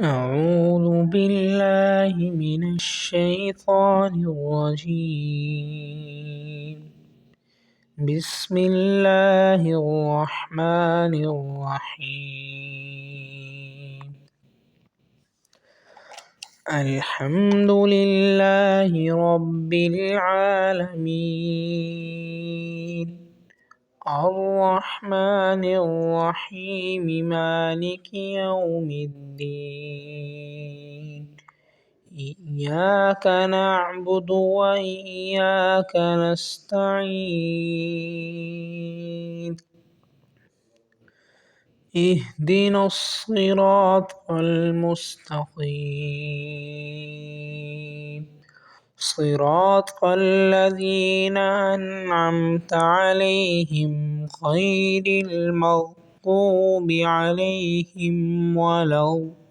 أعوذ بالله من الشيطان الرجيم. بسم الله الرحمن الرحيم. الحمد لله رب العالمين، الرحمن الرحيم، مالك يوم الدين. إياك نعبد وإياك نستعين. اهدنا الصراط المستقيم، صراط الذين أنعمت عليهم غير المغضوب عليهم ولا الضالين.